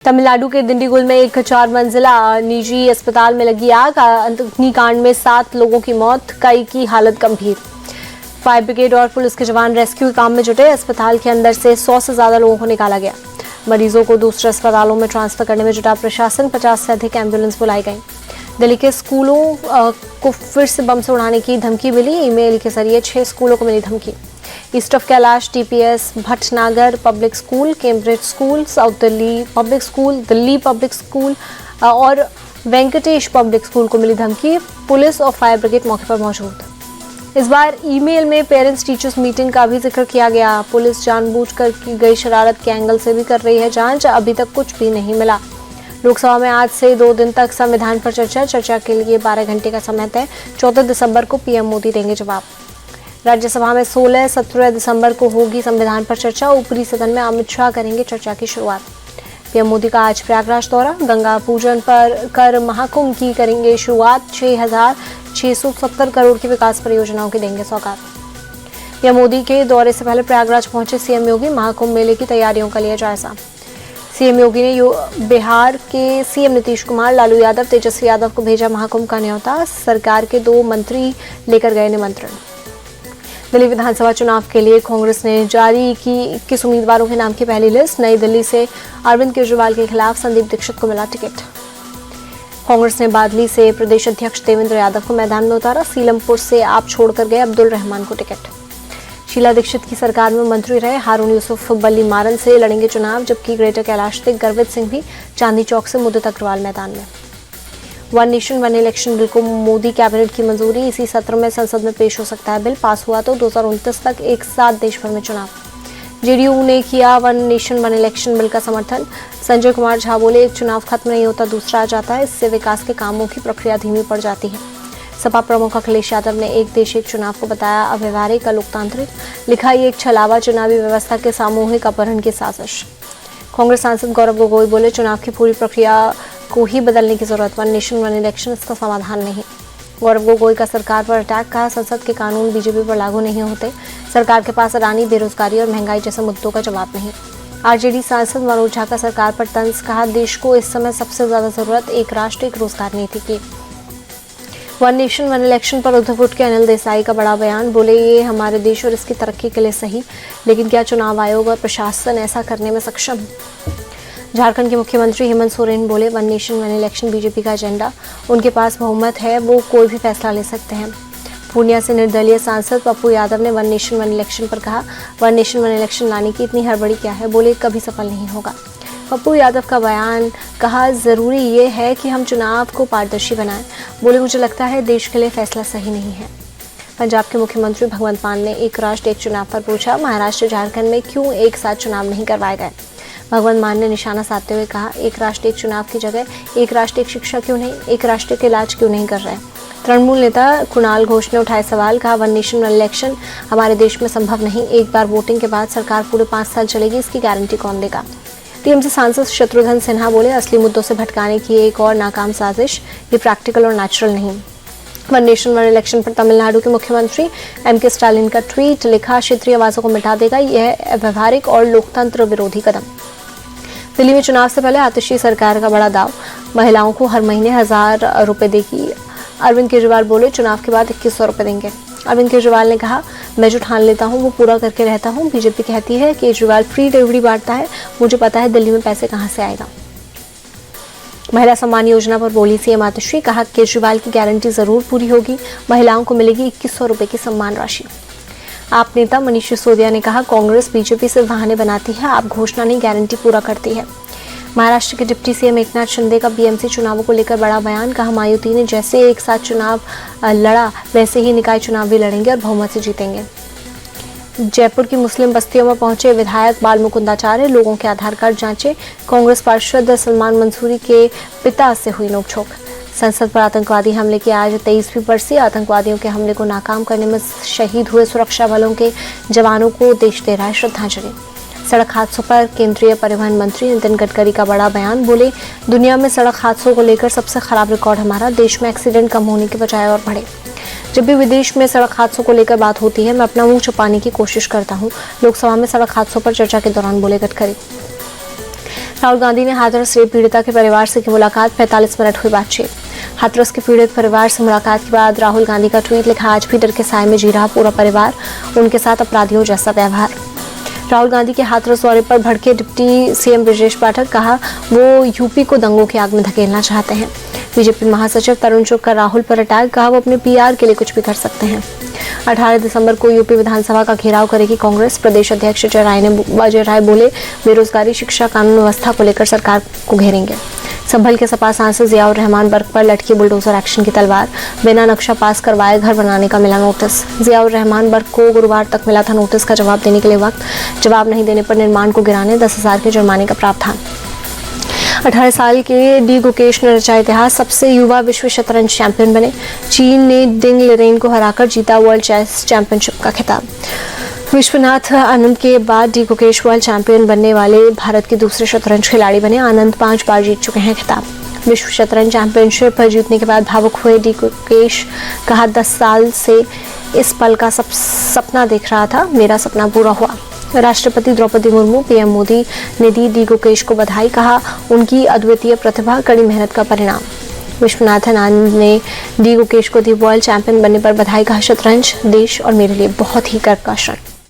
तमिलनाडु के दिंडीगुल में एक 4 मंजिला निजी अस्पताल में लगी आग। अग्निकांड में 7 लोगों की मौत, कई की हालत गंभीर। फायर ब्रिगेड और पुलिस के जवान रेस्क्यू काम में जुटे। अस्पताल के अंदर से 100 से ज्यादा लोगों को निकाला गया। मरीजों को दूसरे अस्पतालों में ट्रांसफर करने में जुटा प्रशासन। 50 से अधिक एम्बुलेंस बुलाई गई। दिल्ली के स्कूलों को फिर से बम से उड़ाने की धमकी मिली। ईमेल के जरिए 6 स्कूलों को मिली धमकी। East of Kailash, TPS, Bhatnagar public school, Cambridge school, south Delhi public school, Delhi public school और वेंकटेश पब्लिक स्कूल को मिली धमकी। पुलिस और फायर ब्रिगेड मौके पर मौजूद। इस बार ईमेल में पेरेंट्स टीचर्स मीटिंग का भी जिक्र किया गया। पुलिस जानबूझकर की गई शरारत के एंगल से भी कर रही है जांच। अभी तक कुछ भी नहीं मिला। लोकसभा में आज से 2 दिन तक संविधान पर चर्चा के लिए 12 घंटे का समय तय। 14 दिसंबर को पीएम मोदी देंगे जवाब। राज्यसभा में 16-17 दिसंबर को होगी संविधान पर चर्चा। ऊपरी सदन में अमित शाह करेंगे चर्चा की शुरुआत। पीएम मोदी का आज प्रयागराज दौरा। गंगा पूजन पर कर महाकुंभ की करेंगे शुरुआत। 6,670 करोड़ की विकास परियोजनाओं की देंगे सौगात। पीएम मोदी के दौरे से पहले प्रयागराज पहुंचे सीएम योगी। महाकुंभ मेले की तैयारियों का लिया जायजा। सीएम योगी ने बिहार के सीएम नीतीश कुमार, लालू यादव, तेजस्वी यादव को भेजा महाकुंभ का न्योता। सरकार के 2 मंत्री लेकर गए निमंत्रण। दिल्ली विधानसभा चुनाव के लिए कांग्रेस ने जारी की 21 उम्मीदवारों के नाम की पहली लिस्ट। नई दिल्ली से अरविंद केजरीवाल के खिलाफ संदीप दीक्षित को मिला टिकट। कांग्रेस ने बादली से प्रदेश अध्यक्ष देवेंद्र यादव को मैदान में उतारा। सीलमपुर से आप छोड़कर गए अब्दुल रहमान को टिकट। शीला दीक्षित की सरकार में मंत्री रहे हारून यूसुफ बल्ली मारन से लड़ेंगे चुनाव, जबकि ग्रेटर कैलाश से गर्वित सिंह भी चांदनी चौक से मुद्दत अग्रवाल मैदान में। One nation one election bill को मोदी कैबिनेट की मंजूरी। इसी सत्र में संसद में पेश हो सकता है बिल। पास हुआ तो 2029 तक एक साथ देश भर में चुनाव। जेडीयू ने किया one nation one election bill का समर्थन। संजय कुमार झा बोले, एक चुनाव खत्म नहीं होता दूसरा आ जाता है। इससे विकास के कामों की प्रक्रिया धीमी पड़ जाती है। सपा प्रमुख अखिलेश यादव ने एक देश एक चुनाव को बताया अव्यवहारिक अलोकतांत्रिक। लिखा, ये एक छलावा चुनावी व्यवस्था के सामूहिक अपहरण की साजिश। कांग्रेस सांसद गौरव गोगोई बोले, चुनाव की पूरी प्रक्रिया को ही बदलने की जरूरत। वन नेशन वन इलेक्शन इसका समाधान नहीं। गौरव गोगोई का सरकार पर अटैक। कहा, संसद के कानून बीजेपी पर लागू नहीं होते। सरकार के पास अडानी, बेरोजगारी और महंगाई जैसे मुद्दों का जवाब नहीं। आरजेडी सांसद मनोज झा का सरकार पर तंज। कहा, देश को इस समय सबसे ज्यादा जरूरत एक राष्ट्र एक रोजगार नीति की। वन नेशन वन इलेक्शन पर उद्धव उठ के अनिल देसाई का बड़ा बयान। बोले, ये हमारे देश और इसकी तरक्की के लिए सही, लेकिन क्या चुनाव आयोग और प्रशासन ऐसा करने में सक्षम? झारखंड के मुख्यमंत्री हेमंत सोरेन बोले, one nation one election BJP का एजेंडा। उनके पास बहुमत है, वो कोई भी फैसला ले सकते हैं। पूर्णिया से निर्दलीय सांसद पप्पू यादव ने वन नेशन वन इलेक्शन पर कहा, वन नेशन वन इलेक्शन लाने की इतनी हड़बड़ी क्या है? बोले, कभी सफल नहीं होगा। पप्पू यादव का बयान। कहा, जरूरी ये है कि हम चुनाव को पारदर्शी बनाएं। बोले, मुझे लगता है देश के लिए फैसला सही नहीं है। पंजाब के मुख्यमंत्री भगवंत मान ने एक राष्ट्र एक चुनाव पर पूछा, महाराष्ट्र झारखंड में क्यों एक साथ चुनाव नहीं करवाए गए? भगवंत मान ने निशाना साधते हुए कहा, एक राष्ट्र एक चुनाव की जगह एक राष्ट्र एक शिक्षा क्यों नहीं, एक राष्ट्र के इलाज क्यों नहीं कर रहे? तृणमूल नेता कुणाल घोष ने उठाए सवाल। कहा, वन नेशन वन इलेक्शन हमारे देश में संभव नहीं। एक बार वोटिंग के बाद सरकार पूरे 5 साल चलेगी, इसकी गारंटी कौन देगा? टीएमसी सांसद शत्रुघ्न सिन्हा बोले, असली मुद्दों से भटकाने की एक और नाकाम साजिश, ये प्रैक्टिकल और नेचुरल नहीं। वन नेशन वन इलेक्शन पर तमिलनाडु के मुख्यमंत्री एमके स्टालिन का ट्वीट। लिखा, क्षेत्रीय आवाजों को मिटा देगा, यह व्यवहारिक और लोकतंत्र विरोधी कदम। दिल्ली में चुनाव से पहले आतिशी सरकार का बड़ा दाव। महिलाओं को हर महीने 1000 रुपए देगी। अरविंद केजरीवाल बोले, चुनाव के बाद 2100 रुपए देंगे। अरविंद केजरीवाल ने कहा, मैं जो ठान लेता हूं वो पूरा करके रहता हूं। बीजेपी कहती है केजरीवाल फ्री डिलीवरी बांटता है, मुझे पता है दिल्ली में पैसे कहां से आएगा। महिला सम्मान योजना पर बोली सीएम आतिशी। कहा, केजरीवाल की गारंटी जरूर पूरी होगी, महिलाओं को मिलेगी 2100 रुपए की सम्मान राशि। आप नेता मनीष सिसोदिया ने कहा, कांग्रेस बीजेपी से बहाने बनाती है, आप घोषणा नहीं गारंटी पूरा करती है। महाराष्ट्र के डिप्टी सीएम एकनाथ शिंदे का बीएमसी चुनावों को लेकर बड़ा बयान। कहा, मायावती ने जैसे एक साथ चुनाव लड़ा वैसे ही निकाय चुनाव भी लड़ेंगे और बहुमत से जीतेंगे। जयपुर की मुस्लिम बस्तियों में पहुंचे विधायक बाल मुकुंदाचार्य। लोगों के आधार कार्ड जांचे। कांग्रेस पार्षद सलमान मंसूरी के पिता से हुई नोकझोंक। संसद पर आतंकवादी हमले की आज 23वीं बरसी। आतंकवादियों के हमले को नाकाम करने में शहीद हुए सुरक्षा बलों के जवानों को देश दे रहा है श्रद्धांजलि। सड़क हादसों पर केंद्रीय परिवहन मंत्री नितिन गडकरी का बड़ा बयान। बोले, दुनिया में सड़क हादसों को लेकर सबसे खराब रिकॉर्ड हमारा। देश में एक्सीडेंट कम होने के बजाय और बढ़े। जब भी विदेश में सड़क हादसों को लेकर बात होती है, मैं अपना मुंह छुपाने की कोशिश करता हूं। लोकसभा में सड़क हादसों पर चर्चा के दौरान बोले गडकरी। राहुल गांधी ने हाथरस रेप पीड़िता के परिवार से की मुलाकात, 45 मिनट हुई बातचीत। हाथरस के पीड़ित परिवार से मुलाकात के बाद राहुल गांधी का ट्वीट लिखा, आज भी डर के साए में जी रहा पूरा परिवार, उनके साथ अपराधियों जैसा व्यवहार। राहुल गांधी के हाथरस दौरे पर भड़के डिप्टी सीएम ब्रजेश पाठक, कहा वो यूपी को दंगों की आग में धकेलना चाहते हैं। बीजेपी महासचिव तरुण चुग का राहुल पर अटैक, कहा वो अपने पीआर के लिए कुछ भी कर सकते हैं। 18 दिसंबर को यूपी विधानसभा का घेराव करेगी कांग्रेस, प्रदेश अध्यक्ष अजय राय बोले बेरोजगारी, शिक्षा, कानून व्यवस्था को लेकर सरकार को घेरेंगे। संभल के सपा सांसद जियाउर रहमान बर्ग पर लटकी बुलडोजर एक्शन की तलवार, बिना नक्शा पास करवाए घर बनाने का मिला नोटिस। जियाउर रहमान बर्ग को गुरुवार तक मिला था नोटिस का जवाब देने के लिए वक्त, जवाब नहीं देने पर निर्माण को गिराने 10,000 के जुर्माने का प्रावधान। 18 साल के डी गुकेश ने रचा इतिहास, सबसे युवा विश्व शतरंज चैंपियन बने। चीन ने डिंग लिरेन को हराकर जीता वर्ल्ड चेस चैंपियनशिप का खिताब। विश्वनाथ आनंद के बाद डी गुकेश वर्ल्ड चैंपियन बनने वाले भारत के दूसरे शतरंज खिलाड़ी बने। आनंद 5 बार जीत चुके हैं खिताब। विश्व शतरंज चैंपियनशिप जीतने के बाद भावुक हुए डी गुकेश, कहा 10 साल से इस पल का सपना देख रहा था, मेरा सपना पूरा हुआ। राष्ट्रपति द्रौपदी मुर्मू, पीएम मोदी ने दी डी गुकेश को बधाई, कहा उनकी अद्वितीय प्रतिभा कड़ी मेहनत का परिणाम। विश्वनाथन आनंद ने डी गुकेश को दी वर्ल्ड चैंपियन बनने पर बधाई, कहा शतरंज देश और मेरे लिए बहुत ही गर्व का क्षण।